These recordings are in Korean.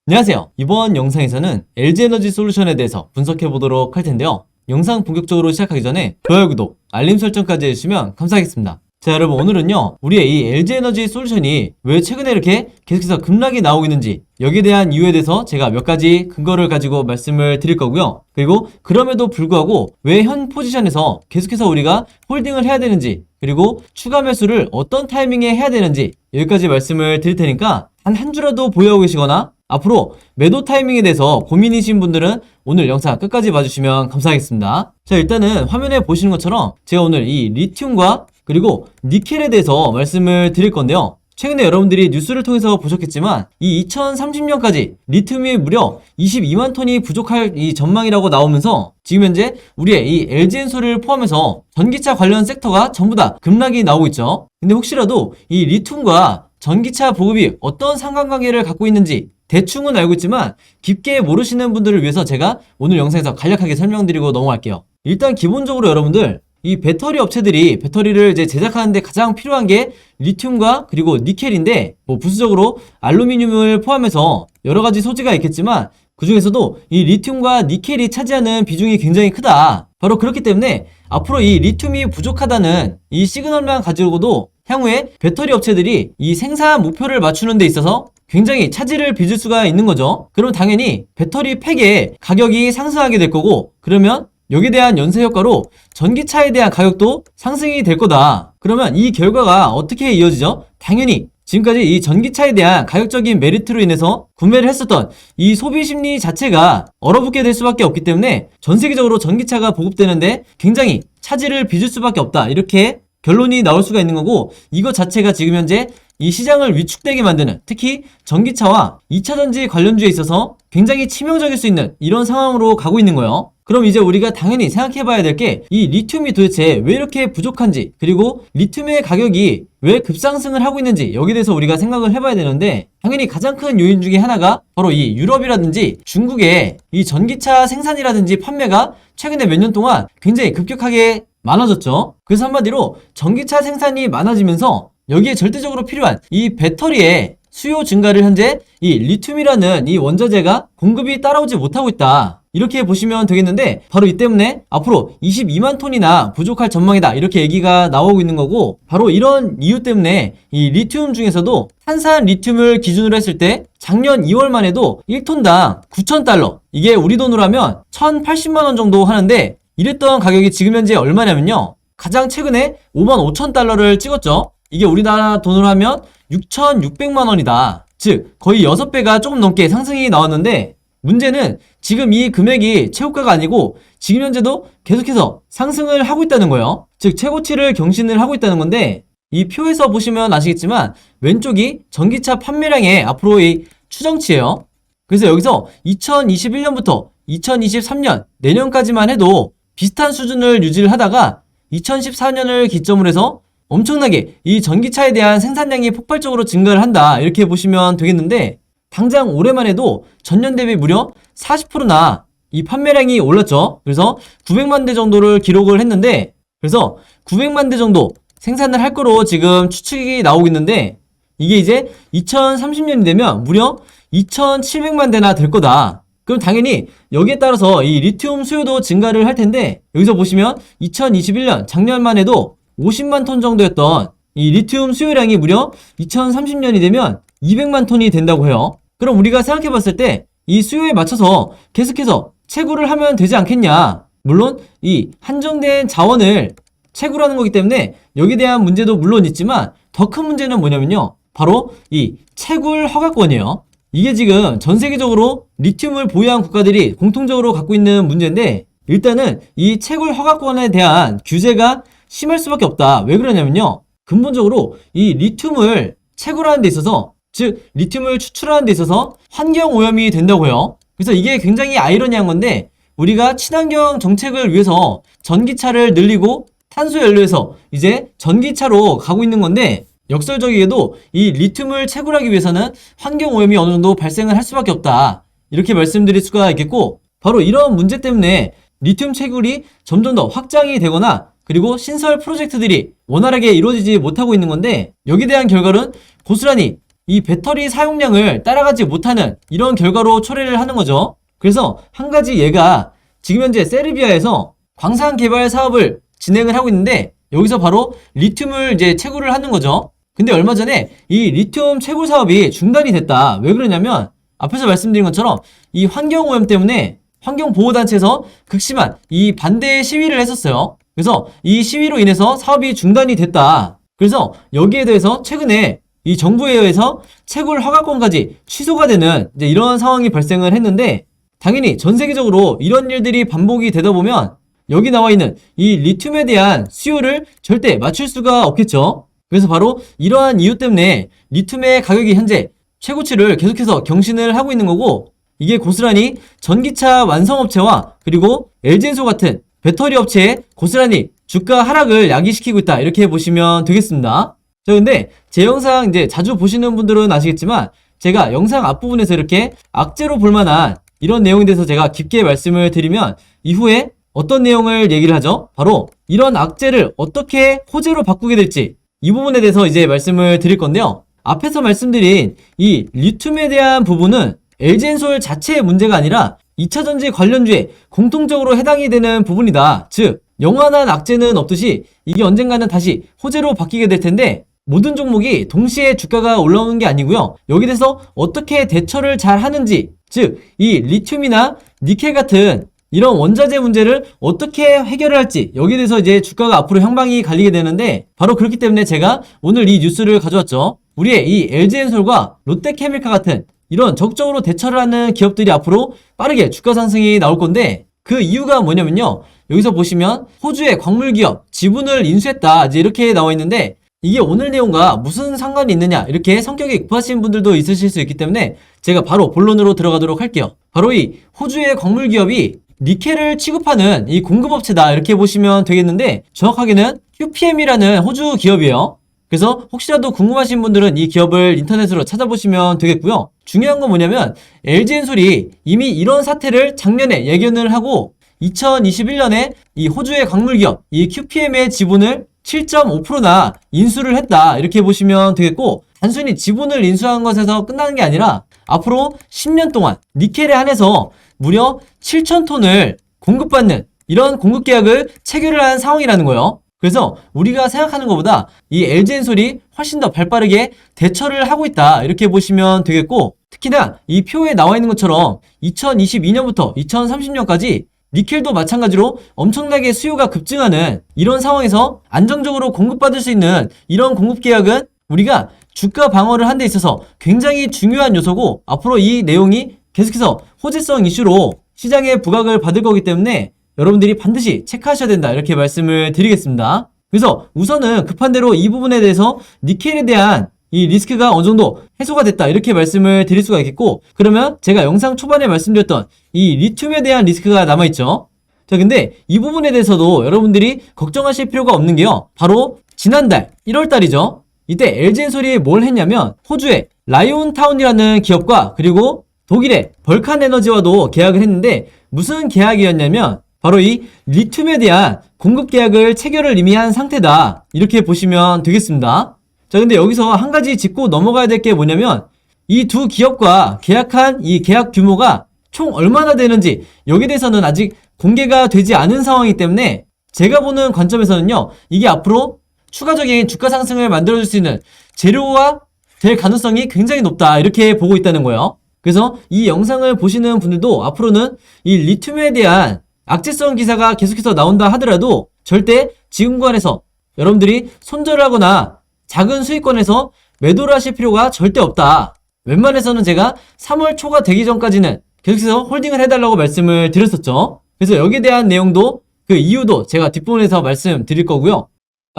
안녕하세요. 이번 영상에서는 LG에너지 솔루션에 대해서 분석해 보도록 할 텐데요. 영상 본격적으로 시작하기 전에 좋아요, 구독, 알림 설정까지 해주시면 감사하겠습니다. 자, 여러분, 오늘은요, 우리의 이 LG에너지 솔루션이 왜 최근에 이렇게 계속해서 급락이 나오고 있는지, 여기에 대한 이유에 대해서 제가 몇 가지 근거를 가지고 말씀을 드릴 거고요. 그리고 그럼에도 불구하고 왜 현 포지션에서 계속해서 우리가 홀딩을 해야 되는지, 그리고 추가 매수를 어떤 타이밍에 해야 되는지 여기까지 말씀을 드릴 테니까 한 주라도 보유하고 계시거나 앞으로 매도 타이밍에 대해서 고민이신 분들은 오늘 영상 끝까지 봐주시면 감사하겠습니다. 자, 일단은 화면에 보시는 것처럼 제가 오늘 이 리튬과 그리고 니켈에 대해서 말씀을 드릴 건데요. 최근에 여러분들이 뉴스를 통해서 보셨겠지만 이 2030년까지 리튬이 무려 22만 톤이 부족할 이 전망이라고 나오면서 지금 현재 우리의 이 LG엔솔을 포함해서 전기차 관련 섹터가 전부 다 급락이 나오고 있죠. 근데 혹시라도 이 리튬과 전기차 보급이 어떤 상관관계를 갖고 있는지 대충은 알고 있지만 깊게 모르시는 분들을 위해서 제가 오늘 영상에서 간략하게 설명드리고 넘어갈게요. 일단 기본적으로 여러분들 이 배터리 업체들이 배터리를 이제 제작하는데 가장 필요한 게 리튬과 그리고 니켈인데 뭐 부수적으로 알루미늄을 포함해서 여러 가지 소재가 있겠지만 그 중에서도 이 리튬과 니켈이 차지하는 비중이 굉장히 크다. 바로 그렇기 때문에 앞으로 이 리튬이 부족하다는 이 시그널만 가지고도 향후에 배터리 업체들이 이 생산 목표를 맞추는 데 있어서 굉장히 차질을 빚을 수가 있는 거죠. 그럼 당연히 배터리 팩의 가격이 상승하게 될 거고, 그러면 여기에 대한 연쇄 효과로 전기차에 대한 가격도 상승이 될 거다. 그러면 이 결과가 어떻게 이어지죠? 당연히 지금까지 이 전기차에 대한 가격적인 메리트로 인해서 구매를 했었던 이 소비 심리 자체가 얼어붙게 될 수밖에 없기 때문에 전 세계적으로 전기차가 보급되는데 굉장히 차질을 빚을 수밖에 없다. 이렇게 결론이 나올 수가 있는 거고, 이것 자체가 지금 현재 이 시장을 위축되게 만드는, 특히 전기차와 2차전지 관련주에 있어서 굉장히 치명적일 수 있는 이런 상황으로 가고 있는 거예요. 그럼 이제 우리가 당연히 생각해 봐야 될 게 이 리튬이 도대체 왜 이렇게 부족한지, 그리고 리튬의 가격이 왜 급상승을 하고 있는지 여기에 대해서 우리가 생각을 해봐야 되는데, 당연히 가장 큰 요인 중에 하나가 바로 이 유럽이라든지 중국의 이 전기차 생산이라든지 판매가 최근에 몇 년 동안 굉장히 급격하게 많아졌죠. 그래서 한마디로 전기차 생산이 많아지면서 여기에 절대적으로 필요한 이 배터리의 수요 증가를 현재 이 리튬이라는 이 원자재가 공급이 따라오지 못하고 있다. 이렇게 보시면 되겠는데, 바로 이 때문에 앞으로 22만 톤이나 부족할 전망이다. 이렇게 얘기가 나오고 있는 거고, 바로 이런 이유 때문에 이 리튬 중에서도 탄산 리튬을 기준으로 했을 때 작년 2월만 해도 1톤당 9,000달러, 이게 우리 돈으로 하면 1,080만 원 정도 하는데, 이랬던 가격이 지금 현재 얼마냐면요, 가장 최근에 55,000달러를 찍었죠. 이게 우리나라 돈으로 하면 6,600만 원이다. 즉 거의 6배가 조금 넘게 상승이 나왔는데, 문제는 지금 이 금액이 최고가가 아니고 지금 현재도 계속해서 상승을 하고 있다는 거예요. 즉 최고치를 경신을 하고 있다는 건데, 이 표에서 보시면 아시겠지만 왼쪽이 전기차 판매량의 앞으로의 추정치예요. 그래서 여기서 2021년부터 2023년 내년까지만 해도 비슷한 수준을 유지를 하다가 2014년을 기점으로 해서 엄청나게 이 전기차에 대한 생산량이 폭발적으로 증가를 한다. 이렇게 보시면 되겠는데, 당장 올해만 해도 전년 대비 무려 40%나 이 판매량이 올랐죠. 그래서 900만 대 정도를 기록을 했는데, 그래서 900만 대 정도 생산을 할 거로 지금 추측이 나오고 있는데, 이게 이제 2030년이 되면 무려 2700만 대나 될 거다. 그럼 당연히 여기에 따라서 이 리튬 수요도 증가를 할 텐데, 여기서 보시면 2021년 작년만 해도 50만 톤 정도였던 이 리튬 수요량이 무려 2030년이 되면 200만 톤이 된다고 해요. 그럼 우리가 생각해 봤을 때 이 수요에 맞춰서 계속해서 채굴을 하면 되지 않겠냐. 물론 이 한정된 자원을 채굴하는 거기 때문에 여기에 대한 문제도 물론 있지만, 더 큰 문제는 뭐냐면요, 바로 이 채굴 허가권이에요. 이게 지금 전 세계적으로 리튬을 보유한 국가들이 공통적으로 갖고 있는 문제인데, 일단은 이 채굴 허가권에 대한 규제가 심할 수밖에 없다. 왜 그러냐면요, 근본적으로 이 리튬을 채굴하는 데 있어서, 즉 리튬을 추출하는 데 있어서 환경 오염이 된다고 해요. 그래서 이게 굉장히 아이러니한 건데, 우리가 친환경 정책을 위해서 전기차를 늘리고 탄소 연료에서 이제 전기차로 가고 있는 건데, 역설적이게도 이 리튬을 채굴하기 위해서는 환경 오염이 어느 정도 발생을 할 수밖에 없다. 이렇게 말씀드릴 수가 있겠고, 바로 이런 문제 때문에 리튬 채굴이 점점 더 확장이 되거나, 그리고 신설 프로젝트들이 원활하게 이루어지지 못하고 있는 건데, 여기에 대한 결과는 고스란히 이 배터리 사용량을 따라가지 못하는 이런 결과로 초래를 하는 거죠. 그래서 한 가지 얘가 지금 현재 세르비아에서 광산 개발 사업을 진행을 하고 있는데 여기서 바로 리튬을 이제 채굴을 하는 거죠. 근데 얼마 전에 이 리튬 채굴 사업이 중단이 됐다. 왜 그러냐면 앞에서 말씀드린 것처럼 이 환경오염 때문에 환경보호단체에서 극심한 이 반대 시위를 했었어요. 그래서 이 시위로 인해서 사업이 중단이 됐다. 그래서 여기에 대해서 최근에 이 정부에 의해서 채굴 허가권까지 취소가 되는 이제 이런 상황이 발생을 했는데 당연히 전 세계적으로 이런 일들이 반복이 되다 보면 여기 나와 있는 이 리튬에 대한 수요를 절대 맞출 수가 없겠죠. 그래서 바로 이러한 이유 때문에 리튬의 가격이 현재 최고치를 계속해서 경신을 하고 있는 거고 이게 고스란히 전기차 완성업체와 그리고 LG엔소 같은 배터리 업체에 고스란히 주가 하락을 야기시키고 있다 이렇게 보시면 되겠습니다. 자, 근데 제 영상 이제 자주 보시는 분들은 아시겠지만 제가 영상 앞부분에서 이렇게 악재로 볼만한 이런 내용에 대해서 제가 깊게 말씀을 드리면 이후에 어떤 내용을 얘기를 하죠? 바로 이런 악재를 어떻게 호재로 바꾸게 될지 이 부분에 대해서 이제 말씀을 드릴 건데요. 앞에서 말씀드린 이 리튬에 대한 부분은 LG엔솔 자체의 문제가 아니라 2차전지 관련주에 공통적으로 해당이 되는 부분이다. 즉 영원한 악재는 없듯이 이게 언젠가는 다시 호재로 바뀌게 될 텐데 모든 종목이 동시에 주가가 올라오는 게 아니고요. 여기 대해서 어떻게 대처를 잘 하는지 즉 이 리튬이나 니켈 같은 이런 원자재 문제를 어떻게 해결을 할지 여기에 대해서 이제 주가가 앞으로 향방이 갈리게 되는데 바로 그렇기 때문에 제가 오늘 이 뉴스를 가져왔죠. 우리의 이 LG엔솔과 롯데케미칼 같은 이런 적극적으로 대처를 하는 기업들이 앞으로 빠르게 주가 상승이 나올 건데 그 이유가 뭐냐면요. 여기서 보시면 호주의 광물 기업 지분을 인수했다 이제 이렇게 나와 있는데 이게 오늘 내용과 무슨 상관이 있느냐 이렇게 성격이 급하신 분들도 있으실 수 있기 때문에 제가 바로 본론으로 들어가도록 할게요. 바로 이 호주의 광물 기업이 니켈을 취급하는 이 공급업체다 이렇게 보시면 되겠는데 정확하게는 QPM이라는 호주 기업이에요. 그래서 혹시라도 궁금하신 분들은 이 기업을 인터넷으로 찾아보시면 되겠고요. 중요한 건 뭐냐면 LG엔솔이 이미 이런 사태를 작년에 예견을 하고 2021년에 이 호주의 광물 기업 이 QPM의 지분을 7.5%나 인수를 했다 이렇게 보시면 되겠고 단순히 지분을 인수한 것에서 끝나는 게 아니라 앞으로 10년 동안 니켈에 한해서 무려 7,000톤을 공급받는 이런 공급 계약을 체결을 한 상황이라는 거예요. 그래서 우리가 생각하는 것보다 이 LG엔솔이 훨씬 더 발빠르게 대처를 하고 있다 이렇게 보시면 되겠고 특히나 이 표에 나와 있는 것처럼 2022년부터 2030년까지 니켈도 마찬가지로 엄청나게 수요가 급증하는 이런 상황에서 안정적으로 공급받을 수 있는 이런 공급 계약은 우리가 주가 방어를 한 데 있어서 굉장히 중요한 요소고 앞으로 이 내용이 계속해서 호재성 이슈로 시장에 부각을 받을 거기 때문에 여러분들이 반드시 체크하셔야 된다 이렇게 말씀을 드리겠습니다. 그래서 우선은 급한 대로 이 부분에 대해서 니켈에 대한 이 리스크가 어느 정도 해소가 됐다 이렇게 말씀을 드릴 수가 있겠고 그러면 제가 영상 초반에 말씀드렸던 이 리튬에 대한 리스크가 남아있죠. 자 근데 이 부분에 대해서도 여러분들이 걱정하실 필요가 없는 게요. 바로 지난달 1월달이죠. 이때 LG엔솔이 뭘 했냐면 호주의 라이온타운이라는 기업과 그리고 독일의 벌칸에너지와도 계약을 했는데 무슨 계약이었냐면 바로 이 리튬에 대한 공급 계약을 체결을 이미 한 상태다 이렇게 보시면 되겠습니다. 자 근데 여기서 한 가지 짚고 넘어가야 될 게 뭐냐면 이 두 기업과 계약한 이 계약 규모가 총 얼마나 되는지 여기에 대해서는 아직 공개가 되지 않은 상황이기 때문에 제가 보는 관점에서는요 이게 앞으로 추가적인 주가 상승을 만들어줄 수 있는 재료가 될 가능성이 굉장히 높다 이렇게 보고 있다는 거예요. 그래서 이 영상을 보시는 분들도 앞으로는 이 리튬에 대한 악재성 기사가 계속해서 나온다 하더라도 절대 지금권에서 여러분들이 손절하거나 작은 수익권에서 매도를 하실 필요가 절대 없다. 웬만해서는 제가 3월 초가 되기 전까지는 계속해서 홀딩을 해달라고 말씀을 드렸었죠. 그래서 여기에 대한 내용도 그 이유도 제가 뒷부분에서 말씀드릴 거고요.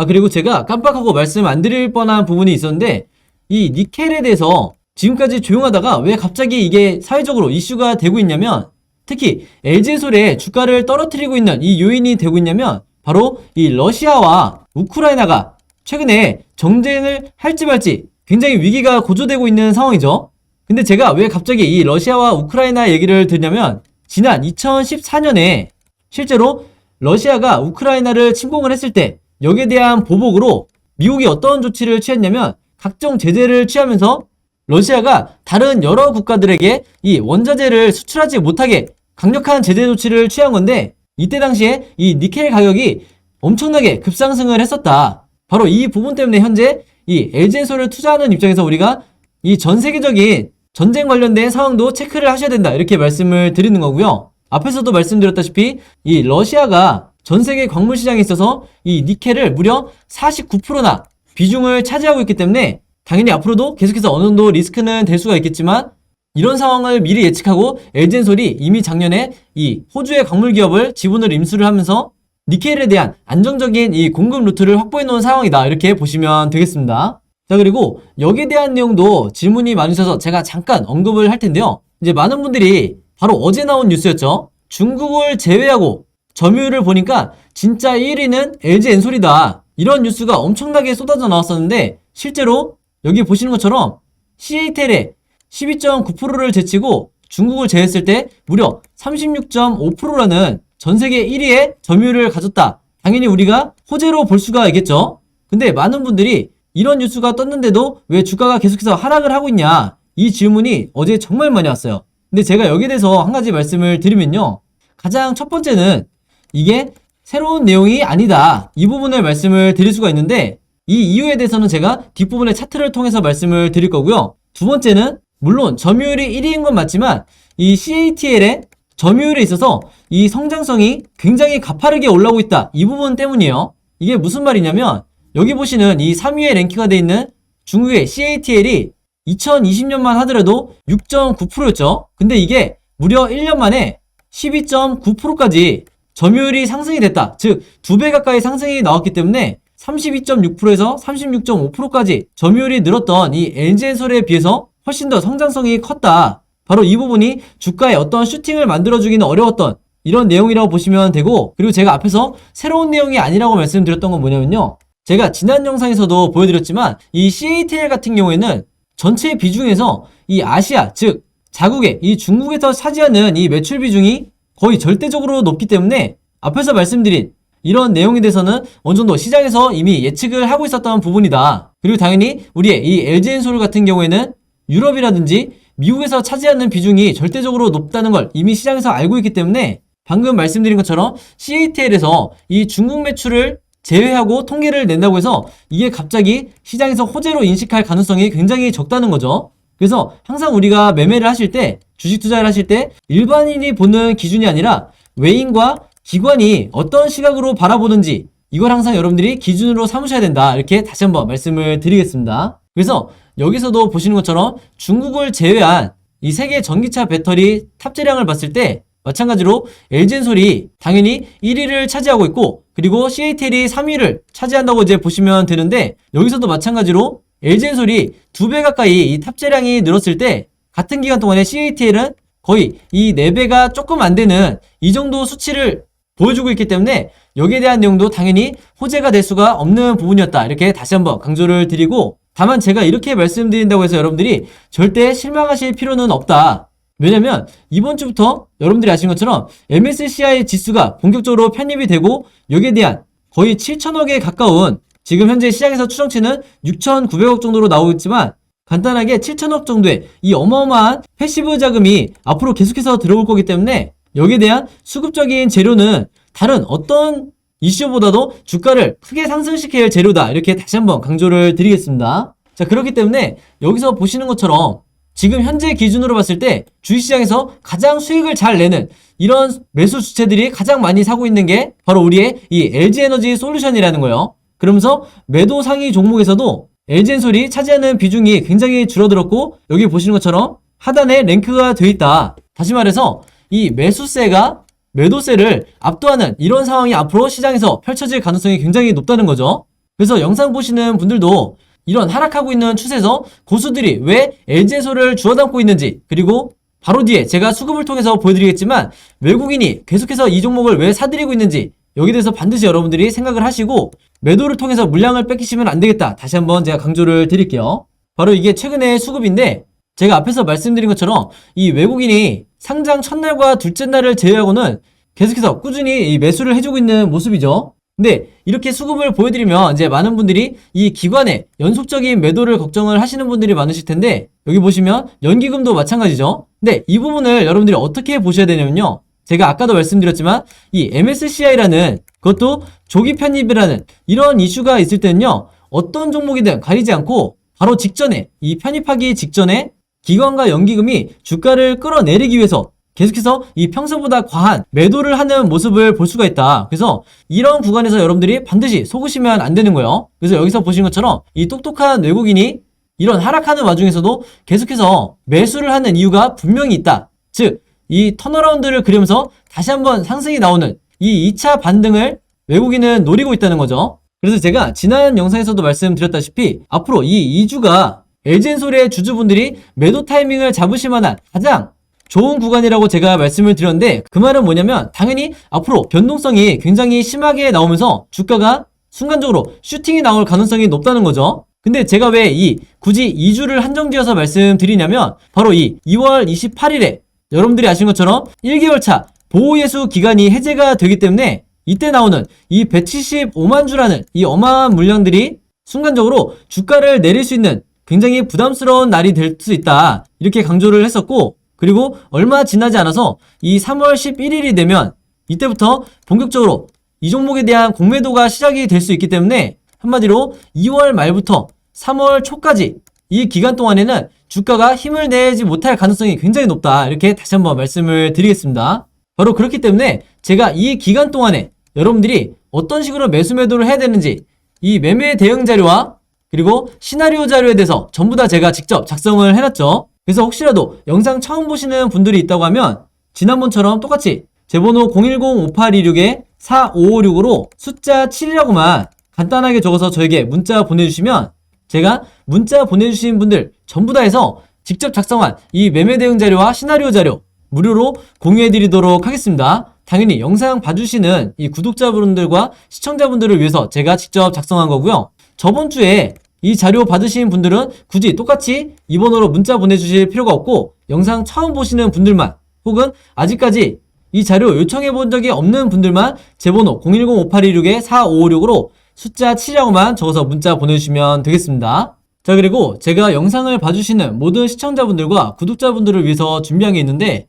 그리고 제가 깜빡하고 말씀 안 드릴 뻔한 부분이 있었는데 이 니켈에 대해서 지금까지 조용하다가 왜 갑자기 이게 사회적으로 이슈가 되고 있냐면 특히 LG엔솔의 주가를 떨어뜨리고 있는 이 요인이 되고 있냐면 바로 이 러시아와 우크라이나가 최근에 정쟁을 할지 말지 굉장히 위기가 고조되고 있는 상황이죠. 근데 제가 왜 갑자기 이 러시아와 우크라이나 얘기를 드냐면 지난 2014년에 실제로 러시아가 우크라이나를 침공을 했을 때 여기에 대한 보복으로 미국이 어떤 조치를 취했냐면 각종 제재를 취하면서 러시아가 다른 여러 국가들에게 이 원자재를 수출하지 못하게 강력한 제재 조치를 취한 건데, 이때 당시에 이 니켈 가격이 엄청나게 급상승을 했었다. 바로 이 부분 때문에 현재 이 LG엔솔을 투자하는 입장에서 우리가 이 전 세계적인 전쟁 관련된 상황도 체크를 하셔야 된다, 이렇게 말씀을 드리는 거고요. 앞에서도 말씀드렸다시피 이 러시아가 전 세계 광물 시장에 있어서 이 니켈을 무려 49%나 비중을 차지하고 있기 때문에 당연히 앞으로도 계속해서 어느 정도 리스크는 될 수가 있겠지만, 이런 상황을 미리 예측하고 LG엔솔이 이미 작년에 이 호주의 광물 기업을 지분을 인수를 하면서 니켈에 대한 안정적인 이 공급 루트를 확보해 놓은 상황이다, 이렇게 보시면 되겠습니다. 자, 그리고 여기에 대한 내용도 질문이 많으셔서 제가 잠깐 언급을 할 텐데요. 이제 많은 분들이 바로 어제 나온 뉴스였죠. 중국을 제외하고 점유율을 보니까 진짜 1위는 LG엔솔이다, 이런 뉴스가 엄청나게 쏟아져 나왔었는데, 실제로 여기 보시는 것처럼 CATL의 12.9%를 제치고 중국을 제외했을 때 무려 36.5%라는 전세계 1위의 점유율을 가졌다. 당연히 우리가 호재로 볼 수가 있겠죠. 근데 많은 분들이 이런 뉴스가 떴는데도 왜 주가가 계속해서 하락을 하고 있냐, 이 질문이 어제 정말 많이 왔어요. 근데 제가 여기에 대해서 한 가지 말씀을 드리면요, 가장 첫 번째는 이게 새로운 내용이 아니다, 이 부분을 말씀을 드릴 수가 있는데, 이 이유에 대해서는 제가 뒷부분의 차트를 통해서 말씀을 드릴 거고요. 두 번째는 물론 점유율이 1위인 건 맞지만 이 CATL의 점유율에 있어서 이 성장성이 굉장히 가파르게 올라오고 있다, 이 부분 때문이에요. 이게 무슨 말이냐면, 여기 보시는 이 3위에 랭크가 되어 있는 중국의 CATL이 2020년만 하더라도 6.9%였죠. 근데 이게 무려 1년 만에 12.9%까지 점유율이 상승이 됐다. 즉 2배 가까이 상승이 나왔기 때문에 32.6%에서 36.5%까지 점유율이 늘었던 이 LG엔솔에 비해서 훨씬 더 성장성이 컸다. 바로 이 부분이 주가에 어떤 슈팅을 만들어주기는 어려웠던 이런 내용이라고 보시면 되고, 그리고 제가 앞에서 새로운 내용이 아니라고 말씀드렸던 건 뭐냐면요, 제가 지난 영상에서도 보여드렸지만 이 CATL 같은 경우에는 전체 비중에서 이 아시아, 즉 자국의 이 중국에서 차지하는 이 매출 비중이 거의 절대적으로 높기 때문에 앞에서 말씀드린 이런 내용에 대해서는 어느 정도 시장에서 이미 예측을 하고 있었던 부분이다. 그리고 당연히 우리의 이 LG엔솔 같은 경우에는 유럽이라든지 미국에서 차지하는 비중이 절대적으로 높다는 걸 이미 시장에서 알고 있기 때문에 방금 말씀드린 것처럼 CATL에서 이 중국 매출을 제외하고 통계를 낸다고 해서 이게 갑자기 시장에서 호재로 인식할 가능성이 굉장히 적다는 거죠. 그래서 항상 우리가 매매를 하실 때, 주식 투자를 하실 때 일반인이 보는 기준이 아니라 외인과 기관이 어떤 시각으로 바라보는지, 이걸 항상 여러분들이 기준으로 삼으셔야 된다, 이렇게 다시 한번 말씀을 드리겠습니다. 그래서 여기서도 보시는 것처럼 중국을 제외한 이 세계 전기차 배터리 탑재량을 봤을 때 마찬가지로 LG엔솔이 당연히 1위를 차지하고 있고, 그리고 CATL이 3위를 차지한다고 이제 보시면 되는데, 여기서도 마찬가지로 LG엔솔이 2배 가까이 이 탑재량이 늘었을 때 같은 기간 동안에 CATL은 거의 이 4배가 조금 안 되는 이 정도 수치를 보여주고 있기 때문에 여기에 대한 내용도 당연히 호재가 될 수가 없는 부분이었다, 이렇게 다시 한번 강조를 드리고, 다만 제가 이렇게 말씀드린다고 해서 여러분들이 절대 실망하실 필요는 없다. 왜냐면 이번 주부터 여러분들이 아시는 것처럼 MSCI 지수가 본격적으로 편입이 되고, 여기에 대한 거의 7천억에 가까운, 지금 현재 시장에서 추정치는 6,900억 정도로 나오고 있지만 간단하게 7천억 정도의 이 어마어마한 패시브 자금이 앞으로 계속해서 들어올 거기 때문에 여기에 대한 수급적인 재료는 다른 어떤 이슈보다도 주가를 크게 상승시킬 재료다, 이렇게 다시 한번 강조를 드리겠습니다. 자, 그렇기 때문에 여기서 보시는 것처럼 지금 현재 기준으로 봤을 때 주식시장에서 가장 수익을 잘 내는 이런 매수 주체들이 가장 많이 사고 있는 게 바로 우리의 이 LG에너지 솔루션이라는 거예요. 그러면서 매도 상위 종목에서도 LG엔솔이 차지하는 비중이 굉장히 줄어들었고, 여기 보시는 것처럼 하단에 랭크가 되어 있다. 다시 말해서 이 매수세가 매도세를 압도하는 이런 상황이 앞으로 시장에서 펼쳐질 가능성이 굉장히 높다는 거죠. 그래서 영상 보시는 분들도 이런 하락하고 있는 추세에서 고수들이 왜 LG엔솔을 주워 담고 있는지, 그리고 바로 뒤에 제가 수급을 통해서 보여드리겠지만 외국인이 계속해서 이 종목을 왜 사들이고 있는지, 여기에 대해서 반드시 여러분들이 생각을 하시고 매도를 통해서 물량을 뺏기시면 안 되겠다, 다시 한번 제가 강조를 드릴게요. 바로 이게 최근의 수급인데, 제가 앞에서 말씀드린 것처럼 이 외국인이 상장 첫날과 둘째 날을 제외하고는 계속해서 꾸준히 이 매수를 해주고 있는 모습이죠. 근데 이렇게 수급을 보여드리면 이제 많은 분들이 이 기관의 연속적인 매도를 걱정을 하시는 분들이 많으실 텐데, 여기 보시면 연기금도 마찬가지죠. 근데 이 부분을 여러분들이 어떻게 보셔야 되냐면요, 제가 아까도 말씀드렸지만 이 MSCI라는, 그것도 조기 편입이라는 이런 이슈가 있을 때는요, 어떤 종목이든 가리지 않고 바로 직전에, 이 편입하기 직전에 기관과 연기금이 주가를 끌어내리기 위해서 계속해서 이 평소보다 과한 매도를 하는 모습을 볼 수가 있다. 그래서 이런 구간에서 여러분들이 반드시 속으시면 안 되는 거예요. 그래서 여기서 보신 것처럼 이 똑똑한 외국인이 이런 하락하는 와중에서도 계속해서 매수를 하는 이유가 분명히 있다. 즉, 이 턴어라운드를 그리면서 다시 한번 상승이 나오는 이 2차 반등을 외국인은 노리고 있다는 거죠. 그래서 제가 지난 영상에서도 말씀드렸다시피 앞으로 이 2주가 LG엔솔의 주주분들이 매도 타이밍을 잡으실 만한 가장 좋은 구간이라고 제가 말씀을 드렸는데, 그 말은 뭐냐면 당연히 앞으로 변동성이 굉장히 심하게 나오면서 주가가 순간적으로 슈팅이 나올 가능성이 높다는 거죠. 근데 제가 왜 굳이 2주를 한정지어서 말씀드리냐면, 바로 이 2월 28일에 여러분들이 아시는 것처럼 1개월 차 보호예수 기간이 해제가 되기 때문에 이때 나오는 이 175만 주라는 이 어마어마한 물량들이 순간적으로 주가를 내릴 수 있는 굉장히 부담스러운 날이 될 수 있다, 이렇게 강조를 했었고, 그리고 얼마 지나지 않아서 이 3월 11일이 되면 이때부터 본격적으로 이 종목에 대한 공매도가 시작이 될 수 있기 때문에, 한마디로 2월 말부터 3월 초까지 이 기간 동안에는 주가가 힘을 내지 못할 가능성이 굉장히 높다, 이렇게 다시 한번 말씀을 드리겠습니다. 바로 그렇기 때문에 제가 이 기간 동안에 여러분들이 어떤 식으로 매수 매도를 해야 되는지, 이 매매 대응 자료와 그리고 시나리오 자료에 대해서 전부 다 제가 직접 작성을 해놨죠. 그래서 혹시라도 영상 처음 보시는 분들이 있다고 하면 지난번처럼 똑같이 제 번호 010-5826-4556으로 숫자 7이라고만 간단하게 적어서 저에게 문자 보내주시면 제가 문자 보내주신 분들 전부 다 해서 직접 작성한 이 매매 대응 자료와 시나리오 자료 무료로 공유해드리도록 하겠습니다. 당연히 영상 봐주시는 이 구독자분들과 시청자분들을 위해서 제가 직접 작성한 거고요. 저번 주에 이 자료 받으신 분들은 굳이 똑같이 이 번호로 문자 보내주실 필요가 없고, 영상 처음 보시는 분들만, 혹은 아직까지 이 자료 요청해 본 적이 없는 분들만 제 번호 010-5826-4556으로 숫자 7이라고만 적어서 문자 보내주시면 되겠습니다. 자, 그리고 제가 영상을 봐주시는 모든 시청자분들과 구독자분들을 위해서 준비한 게 있는데,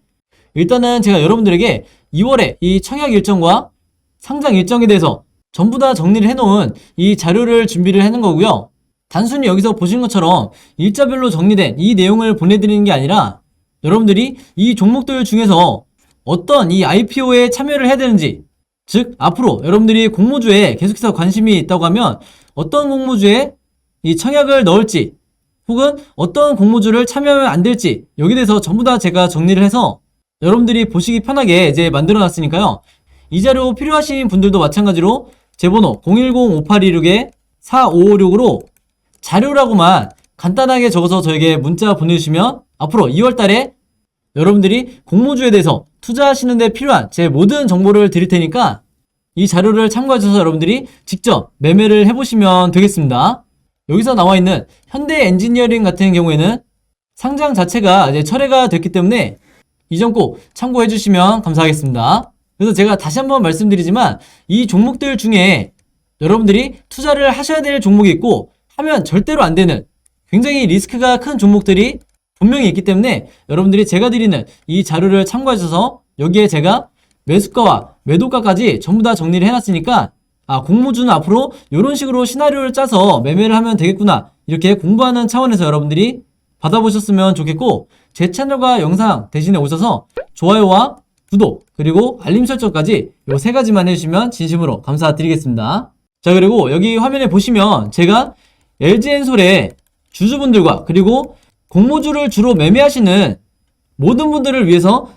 일단은 제가 여러분들에게 2월에 이 청약 일정과 상장 일정에 대해서 전부 다 정리를 해놓은 이 자료를 준비를 해놓은 거고요. 단순히 여기서 보신 것처럼 일자별로 정리된 이 내용을 보내드리는 게 아니라, 여러분들이 이 종목들 중에서 어떤 이 IPO에 참여를 해야 되는지, 즉 앞으로 여러분들이 공모주에 계속해서 관심이 있다고 하면 어떤 공모주에 이 청약을 넣을지, 혹은 어떤 공모주를 참여하면 안 될지, 여기에 대해서 전부 다 제가 정리를 해서 여러분들이 보시기 편하게 이제 만들어 놨으니까요. 이 자료 필요하신 분들도 마찬가지로 제 번호 010-5826-4556으로 자료라고만 간단하게 적어서 저에게 문자 보내주시면 앞으로 2월달에 여러분들이 공모주에 대해서 투자하시는 데 필요한 제 모든 정보를 드릴 테니까 이 자료를 참고하셔서 여러분들이 직접 매매를 해보시면 되겠습니다. 여기서 나와 있는 현대 엔지니어링 같은 경우에는 상장 자체가 이제 철회가 됐기 때문에 이 점 꼭 참고해 주시면 감사하겠습니다. 그래서 제가 다시 한번 말씀드리지만 이 종목들 중에 여러분들이 투자를 하셔야 될 종목이 있고 하면 절대로 안 되는 굉장히 리스크가 큰 종목들이 분명히 있기 때문에 여러분들이 제가 드리는 이 자료를 참고하셔서 여기에 제가 매수가와 매도가까지 전부 다 정리를 해놨으니까 공모주는 앞으로 이런 식으로 시나리오를 짜서 매매를 하면 되겠구나, 이렇게 공부하는 차원에서 여러분들이 받아보셨으면 좋겠고, 제 채널과 영상 대신에 오셔서 좋아요와 구독 그리고 알림 설정까지 요 세 가지만 해주시면 진심으로 감사드리겠습니다. 자, 그리고 여기 화면에 보시면 제가 LG엔솔의 주주분들과 그리고 공모주를 주로 매매하시는 모든 분들을 위해서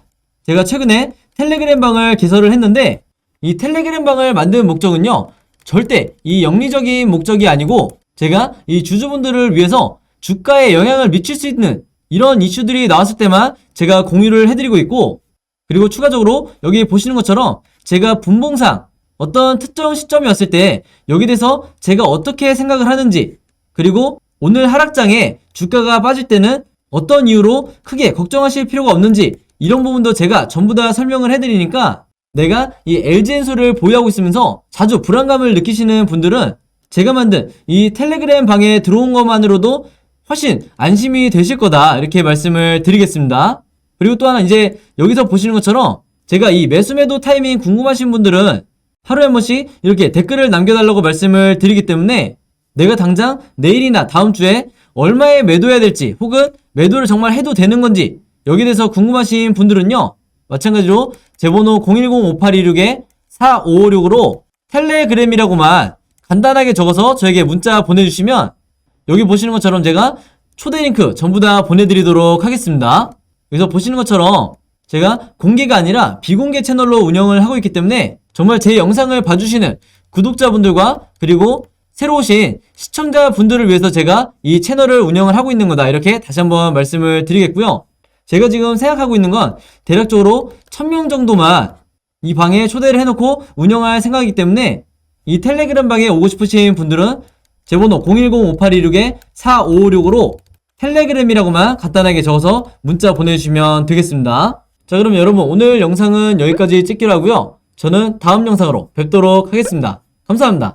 제가 최근에 텔레그램 방을 개설을 했는데, 이 텔레그램 방을 만든 목적은요, 절대 이 영리적인 목적이 아니고 제가 이 주주분들을 위해서 주가에 영향을 미칠 수 있는 이런 이슈들이 나왔을 때만 제가 공유를 해드리고 있고, 그리고 추가적으로 여기 보시는 것처럼 제가 분봉상 어떤 특정 시점이 왔을 때 여기에 대해서 제가 어떻게 생각을 하는지, 그리고 오늘 하락장에 주가가 빠질 때는 어떤 이유로 크게 걱정하실 필요가 없는지, 이런 부분도 제가 전부 다 설명을 해드리니까 내가 이 LG엔소를 보유하고 있으면서 자주 불안감을 느끼시는 분들은 제가 만든 이 텔레그램 방에 들어온 것만으로도 훨씬 안심이 되실 거다, 이렇게 말씀을 드리겠습니다. 그리고 또 하나, 이제 여기서 보시는 것처럼 제가 이 매수 매도 타이밍 궁금하신 분들은 하루에 한 번씩 이렇게 댓글을 남겨달라고 말씀을 드리기 때문에 내가 당장 내일이나 다음 주에 얼마에 매도해야 될지, 혹은 매도를 정말 해도 되는 건지, 여기에 대해서 궁금하신 분들은요, 마찬가지로 제 번호 010-5826-4556으로 텔레그램이라고만 간단하게 적어서 저에게 문자 보내주시면 여기 보시는 것처럼 제가 초대 링크 전부 다 보내드리도록 하겠습니다. 여기서 보시는 것처럼 제가 공개가 아니라 비공개 채널로 운영을 하고 있기 때문에 정말 제 영상을 봐주시는 구독자분들과 그리고 새로 오신 시청자분들을 위해서 제가 이 채널을 운영을 하고 있는 거다, 이렇게 다시 한번 말씀을 드리겠고요. 제가 지금 생각하고 있는 건 대략적으로 1000명 정도만 이 방에 초대를 해놓고 운영할 생각이기 때문에 이 텔레그램 방에 오고 싶으신 분들은 제 번호 010-5826-4556으로 텔레그램이라고만 간단하게 적어서 문자 보내주시면 되겠습니다. 자, 그럼 여러분, 오늘 영상은 여기까지 찍기로 하고요. 저는 다음 영상으로 뵙도록 하겠습니다. 감사합니다.